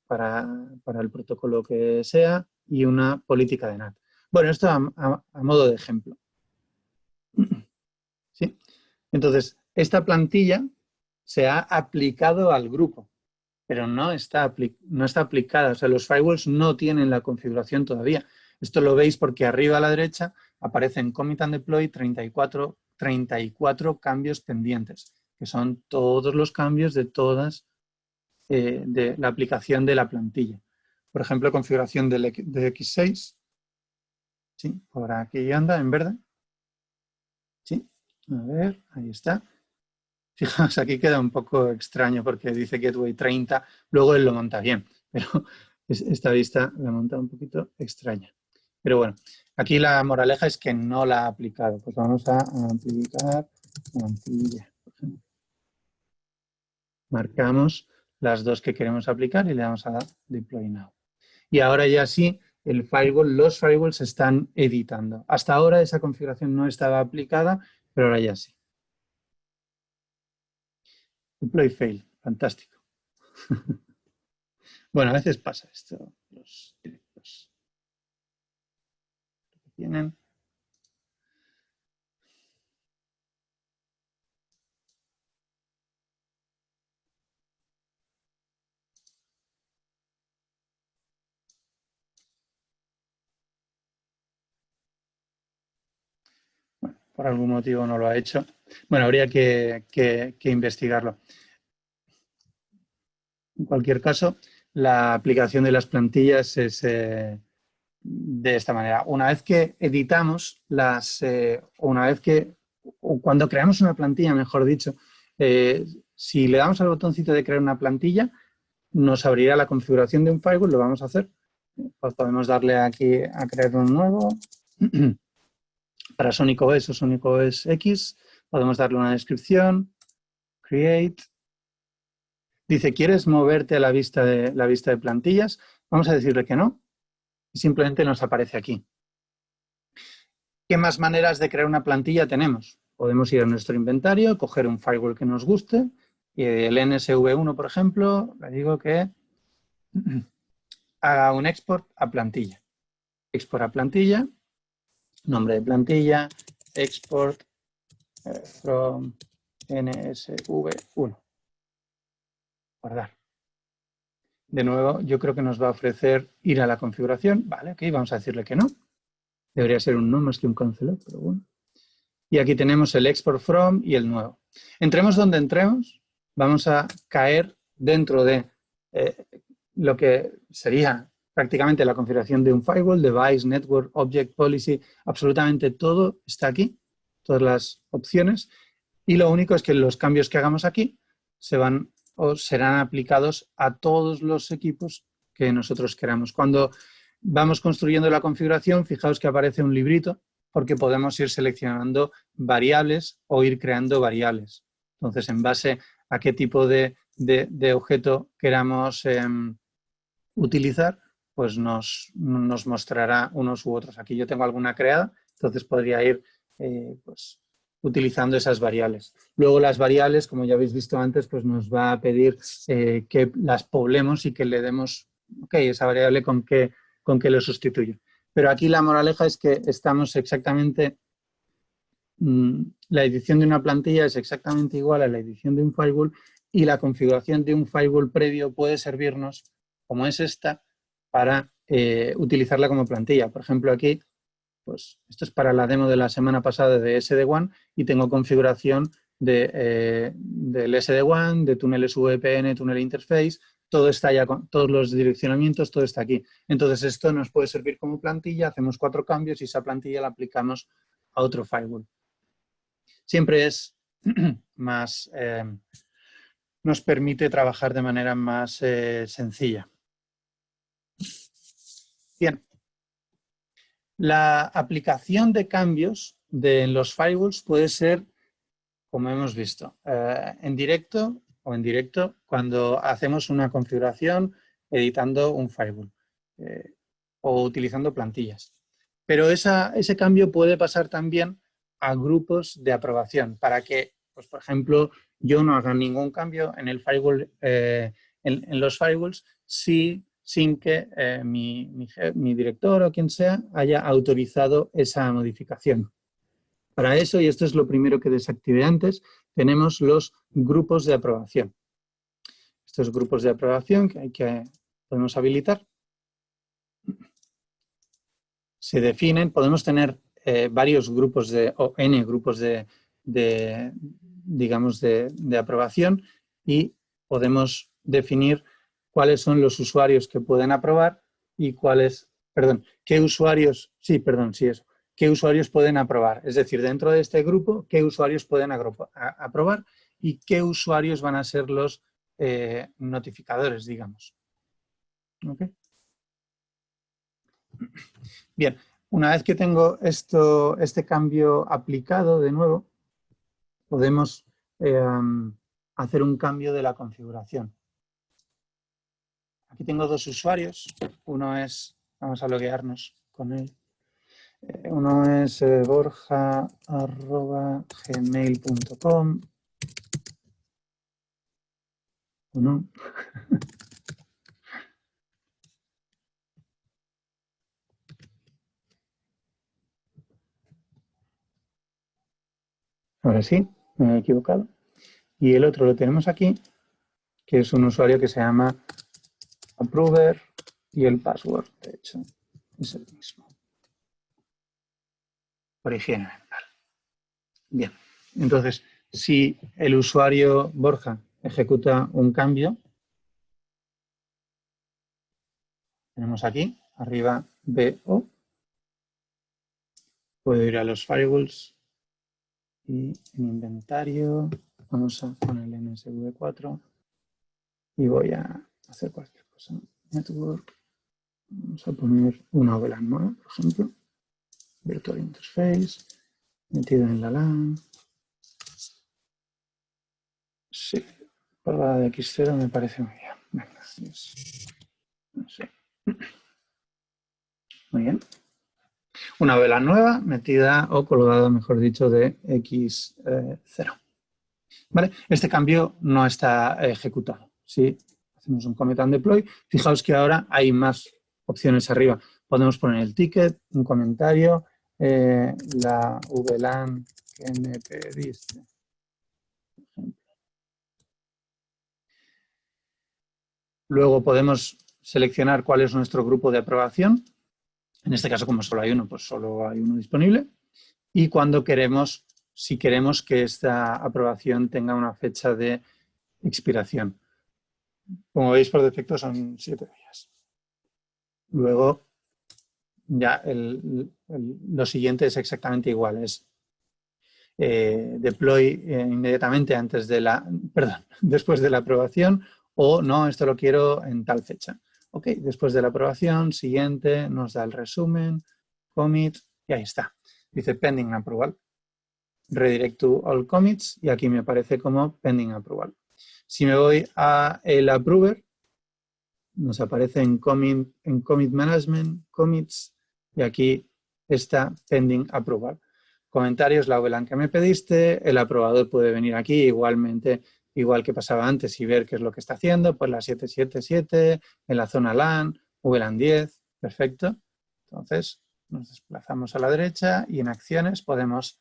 Speaker 1: para el protocolo que sea y una política de NAT. Bueno, esto a modo de ejemplo. ¿Sí? Entonces, esta plantilla se ha aplicado al grupo, pero no está aplicada. O sea, los firewalls no tienen la configuración todavía. Esto lo veis porque arriba a la derecha aparecen Commit and Deploy 34 cambios pendientes, que son todos los cambios de todas de la aplicación de la plantilla. Por ejemplo, configuración de X6. Sí, por aquí anda en verde. Sí, a ver, ahí está. Fijaos, aquí queda un poco extraño porque dice Gateway 30, luego él lo monta bien, pero esta vista la monta un poquito extraña. Pero bueno, aquí la moraleja es que no la ha aplicado. Pues vamos a aplicar plantilla, por ejemplo. Marcamos las dos que queremos aplicar y le damos a Deploy Now. Y ahora ya sí, el firewall, los firewalls se están editando. Hasta ahora esa configuración no estaba aplicada, pero ahora ya sí. Deploy fail, fantástico. Bueno, a veces pasa esto, los directos que tienen. Bueno, por algún motivo no lo ha hecho. Bueno, habría que investigarlo. En cualquier caso, la aplicación de las plantillas es de esta manera. Una vez que editamos o cuando creamos una plantilla, mejor dicho, si le damos al botoncito de crear una plantilla, nos abrirá la configuración de un firewall, lo vamos a hacer. Pues podemos darle aquí a crear un nuevo. Para Sonic OS o Sonic OS X, podemos darle una descripción, create. Dice, ¿quieres moverte a la vista de plantillas? Vamos a decirle que no y simplemente nos aparece aquí. ¿Qué más maneras de crear una plantilla tenemos? Podemos ir a nuestro inventario, coger un firewall que nos guste y el NSV1, por ejemplo, le digo que haga un export a plantilla. Export a plantilla, nombre de plantilla, export from NSV1. Guardar. De nuevo, yo creo que nos va a ofrecer ir a la configuración. Vale, ok, vamos a decirle que no. Debería ser un no más que un cancel, pero bueno. Y aquí tenemos el export from y el nuevo. Entremos donde entremos, vamos a caer dentro de lo que sería prácticamente la configuración de un firewall, device, network, object, policy, absolutamente todo está aquí, todas las opciones. Y lo único es que los cambios que hagamos aquí se van o serán aplicados a todos los equipos que nosotros queramos. Cuando vamos construyendo la configuración, fijaos que aparece un librito porque podemos ir seleccionando variables o ir creando variables. Entonces, en base a qué tipo de objeto queramos utilizar, pues nos mostrará unos u otros. Aquí yo tengo alguna creada, entonces podría ir pues, utilizando esas variables. Luego las variables, como ya habéis visto antes, pues nos va a pedir que las poblemos y que le demos, ok, esa variable con qué lo sustituyo. Pero aquí la moraleja es que estamos exactamente, la edición de una plantilla es exactamente igual a la edición de un firewall y la configuración de un firewall previo puede servirnos, como es esta, para utilizarla como plantilla. Por ejemplo, aquí, pues esto es para la demo de la semana pasada de SD-WAN y tengo configuración del SD-WAN, de túneles VPN, túnel interface, todo está ya con todos los direccionamientos, todo está aquí. Entonces esto nos puede servir como plantilla, hacemos 4 cambios y esa plantilla la aplicamos a otro firewall. Siempre es más, nos permite trabajar de manera más sencilla. Bien. La aplicación de cambios de los firewalls puede ser, como hemos visto, en directo o en directo cuando hacemos una configuración editando un firewall o utilizando plantillas. Pero ese cambio puede pasar también a grupos de aprobación para que, pues, por ejemplo, yo no haga ningún cambio en el firewall, en los firewalls sin que mi director o quien sea haya autorizado esa modificación. Para eso, y esto es lo primero que desactivé antes, tenemos los grupos de aprobación. Estos grupos de aprobación que podemos habilitar se definen, podemos tener varios grupos o n grupos digamos, de aprobación y podemos definir cuáles son los usuarios que pueden aprobar y qué usuarios pueden aprobar. Es decir, dentro de este grupo, qué usuarios pueden aprobar y qué usuarios van a ser los notificadores, digamos. ¿Okay? Bien, una vez que tengo este cambio aplicado de nuevo, podemos hacer un cambio de la configuración. Aquí tengo 2 usuarios. Uno es Vamos a loguearnos con él. Uno es borja@gmail.com. ¿O no? Ahora sí, me he equivocado. Y el otro lo tenemos aquí, que es un usuario que se llama approver y el password, de hecho, es el mismo. Por higiene mental. Bien, entonces, si el usuario Borja ejecuta un cambio, tenemos aquí, arriba BO, puedo ir a los firewalls y en inventario vamos a poner el NSV4 y voy a hacer cualquier cosa. Network, vamos a poner una VLAN nueva, por ejemplo, Virtual Interface, metido en la LAN. Sí, por la de X0 me parece muy bien. Venga, no sé. Muy bien. Una vela nueva metida o colgada, mejor dicho, de X0. ¿Vale? Este cambio no está ejecutado. Si hacemos un commit and deploy, fijaos que ahora hay más opciones arriba. Podemos poner el ticket, un comentario, la VLAN que me pediste. Luego podemos seleccionar cuál es nuestro grupo de aprobación. En este caso, como solo hay uno, pues solo hay uno disponible. Y cuando queremos, si queremos que esta aprobación tenga una fecha de expiración. Como veis, por defecto son 7 días. Luego, ya lo siguiente es exactamente igual. Es deploy inmediatamente antes de después de la aprobación o no, esto lo quiero en tal fecha. Ok, después de la aprobación, siguiente, nos da el resumen, commit y ahí está. Dice pending approval. Redirect to all commits y aquí me aparece como pending approval. Si me voy a el approver, nos aparece en commit management, commits y aquí está pending approval. Comentarios, la VLAN que me pediste, el aprobador puede venir aquí igualmente, igual que pasaba antes y ver qué es lo que está haciendo, pues la 777 en la zona LAN, VLAN 10, perfecto. Entonces nos desplazamos a la derecha y en acciones podemos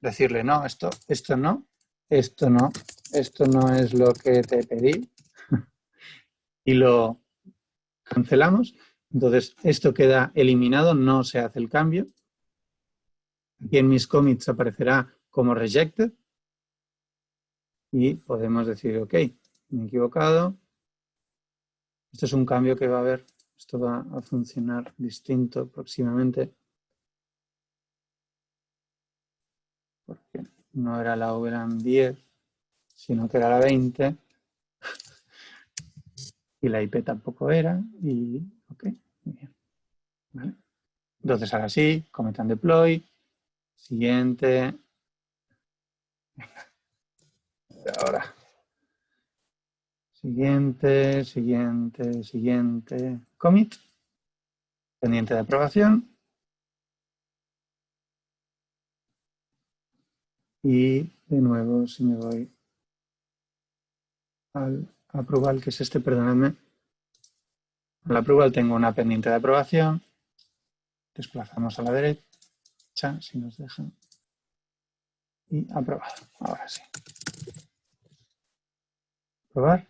Speaker 1: decirle, no, esto no, esto no es lo que te pedí y lo cancelamos. Entonces, esto queda eliminado, no se hace el cambio. Aquí en mis commits aparecerá como rejected y podemos decir, ok, me he equivocado. Esto es un cambio que va a haber, esto va a funcionar distinto próximamente porque no era la VLAN 10, sino que era la 20 y la IP tampoco era y ok, muy bien. ¿Vale? Entonces ahora sí, commit and deploy, siguiente, ahora, siguiente, commit, pendiente de aprobación y de nuevo si me voy al approval, que es este, perdonadme, al approval tengo una pendiente de aprobación, desplazamos a la derecha si nos dejan y aprobado, ahora sí. Probar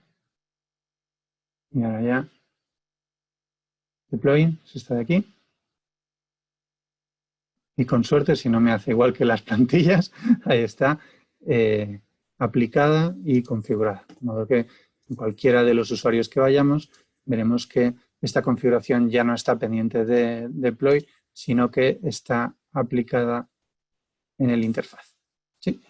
Speaker 1: y ahora ya deploying, se está de aquí. Y con suerte, si no me hace igual que las plantillas, ahí está, aplicada y configurada. De modo que en cualquiera de los usuarios que vayamos, veremos que esta configuración ya no está pendiente de deploy, sino que está aplicada en el interfaz. ¿Sí?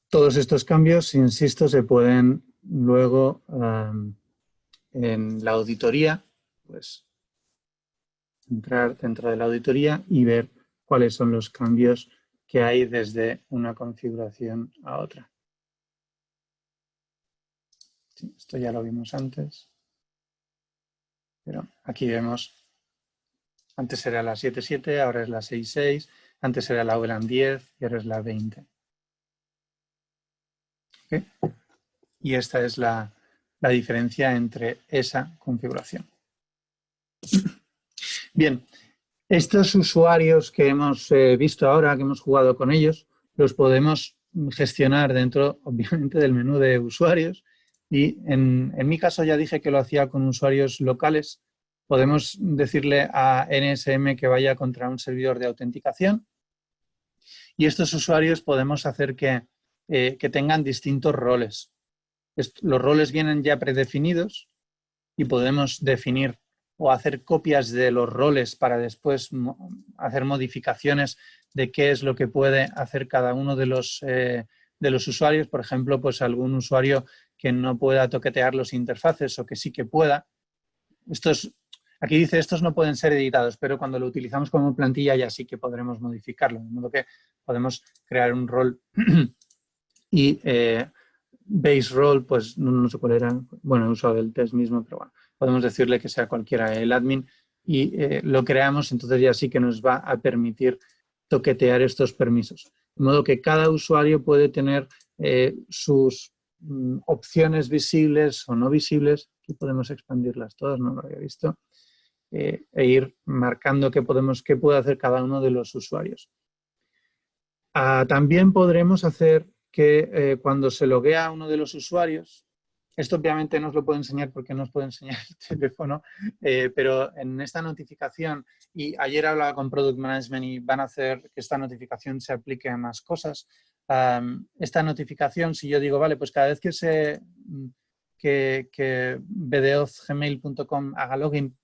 Speaker 1: Todos estos cambios, insisto, se pueden luego en la auditoría, pues entrar dentro de la auditoría y ver cuáles son los cambios que hay desde una configuración a otra. Sí, esto ya lo vimos antes. Pero aquí vemos, antes era la 7.7, ahora es la 6.6, antes era la VLAN 10 y ahora es la 20. ¿Okay? Y esta es la diferencia entre esa configuración. Bien, estos usuarios que hemos visto ahora, que hemos jugado con ellos, los podemos gestionar dentro, obviamente, del menú de usuarios. Y en mi caso ya dije que lo hacía con usuarios locales. Podemos decirle a NSM que vaya contra un servidor de autenticación. Y estos usuarios podemos hacer que tengan distintos roles. Los roles vienen ya predefinidos y podemos definir o hacer copias de los roles para después hacer modificaciones de qué es lo que puede hacer cada uno de los usuarios. Por ejemplo, pues algún usuario que no pueda toquetear los interfaces o que sí que pueda. Aquí dice, estos no pueden ser editados, pero cuando lo utilizamos como plantilla ya sí que podremos modificarlo. De modo que podemos crear un rol y base role, pues no sé cuál era, bueno, he usado el test mismo, pero bueno, podemos decirle que sea cualquiera el admin y lo creamos, entonces ya sí que nos va a permitir toquetear estos permisos. De modo que cada usuario puede tener sus opciones visibles o no visibles. Aquí podemos expandirlas todas, no lo había visto, e ir marcando qué puede hacer cada uno de los usuarios. También podremos hacer que cuando se loguea a uno de los usuarios, esto obviamente no os lo puedo enseñar porque no os puedo enseñar el teléfono, pero en esta notificación, y ayer hablaba con Product Management y van a hacer que esta notificación se aplique a más cosas. Esta notificación, si yo digo, vale, pues cada vez que bdeozgmail.com haga login,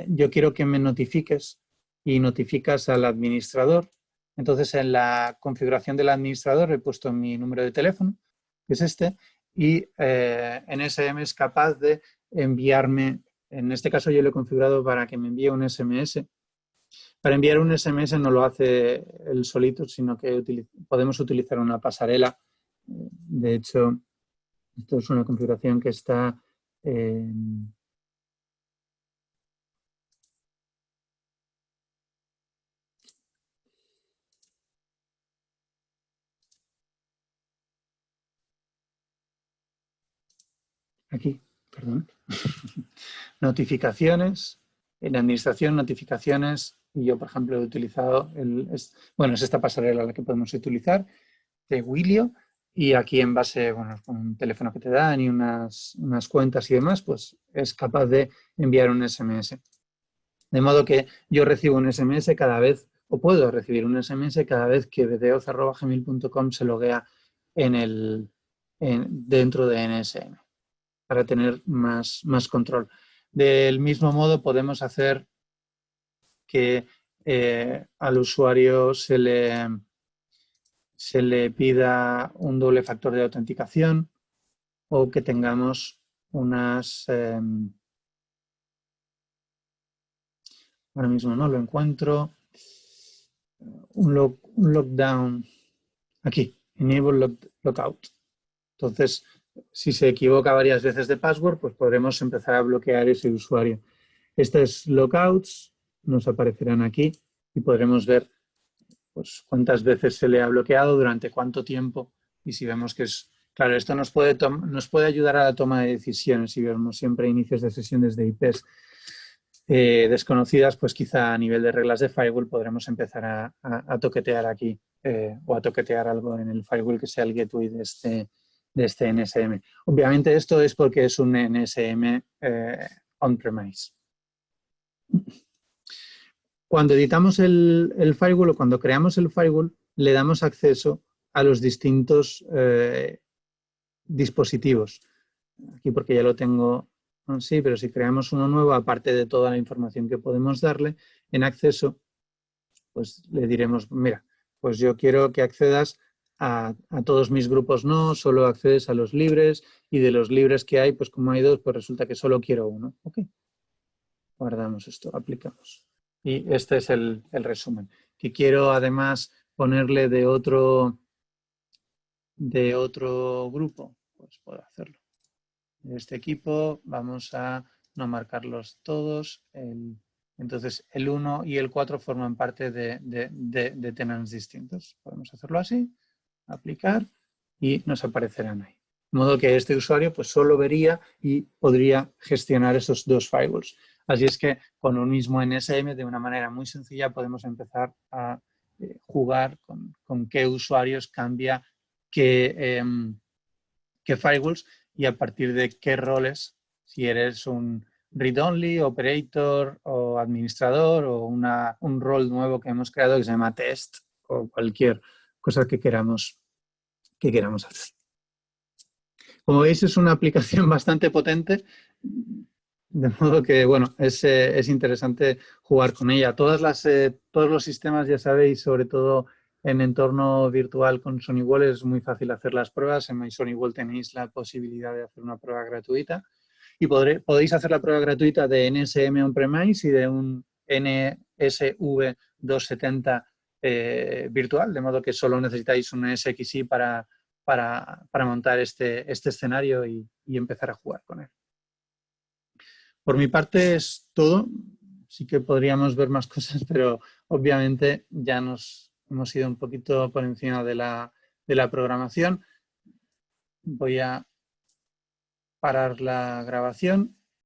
Speaker 1: yo quiero que me notifiques y notificas al administrador. Entonces, en la configuración del administrador he puesto mi número de teléfono, que es este, y NSM es capaz de enviarme, en este caso yo lo he configurado para que me envíe un SMS. Para enviar un SMS no lo hace él solito, sino que podemos utilizar una pasarela. De hecho, esto es una configuración que está aquí, perdón. Notificaciones, en administración, notificaciones, y yo, por ejemplo, he utilizado, es esta pasarela la que podemos utilizar, de Willio, y aquí en base, bueno, con un teléfono que te dan y unas cuentas y demás, pues es capaz de enviar un SMS. De modo que yo recibo un SMS cada vez, o puedo recibir un SMS cada vez que bdeoz@gmail.com se loguea dentro de NSM, para tener más control. Del mismo modo, podemos hacer que al usuario se le pida un doble factor de autenticación o que tengamos unas... ahora mismo no lo encuentro. Un lockdown. Aquí, enable lockout. Entonces, si se equivoca varias veces de password, pues podremos empezar a bloquear ese usuario. Estos lockouts nos aparecerán aquí y podremos ver pues, cuántas veces se le ha bloqueado, durante cuánto tiempo, y si vemos que es... Claro, esto nos puede ayudar a la toma de decisiones. Si vemos siempre inicios de sesiones de IPs desconocidas, pues quizá a nivel de reglas de firewall podremos empezar a toquetear aquí o a toquetear algo en el firewall que sea el gateway de este NSM. Obviamente esto es porque es un NSM on-premise. Cuando editamos el firewall o cuando creamos el firewall, le damos acceso a los distintos dispositivos. Aquí porque ya lo tengo, sí, pero si creamos uno nuevo, aparte de toda la información que podemos darle en acceso, pues le diremos, mira, pues yo quiero que accedas a todos mis grupos, no, solo accedes a los libres, y de los libres que hay, pues como hay dos, pues resulta que solo quiero uno. Ok, guardamos esto, aplicamos. Y este es el resumen. Que quiero además ponerle de otro grupo, pues puedo hacerlo. De este equipo vamos a no marcarlos todos. Entonces, el 1 y el 4 forman parte de tenants distintos. Podemos hacerlo así, aplicar, y nos aparecerán ahí. De modo que este usuario pues, solo vería y podría gestionar esos dos firewalls. Así es que con un mismo NSM, de una manera muy sencilla, podemos empezar a jugar con qué usuarios cambia qué firewalls y a partir de qué roles, si eres un read-only, operator o administrador o un rol nuevo que hemos creado que se llama test o cualquier cosa que queramos hacer. Como veis, es una aplicación bastante potente, de modo que, bueno, es interesante jugar con ella. Todos los sistemas, ya sabéis, sobre todo en entorno virtual con SonyWall, es muy fácil hacer las pruebas. En MySonyWall tenéis la posibilidad de hacer una prueba gratuita y podéis hacer la prueba gratuita de NSM on-premise y de un NSV 270 virtual, de modo que solo necesitáis un SXI para montar este escenario y empezar a jugar con él. Por mi parte es todo. Sí que podríamos ver más cosas, pero obviamente ya nos hemos ido un poquito por encima de la programación. Voy a parar la grabación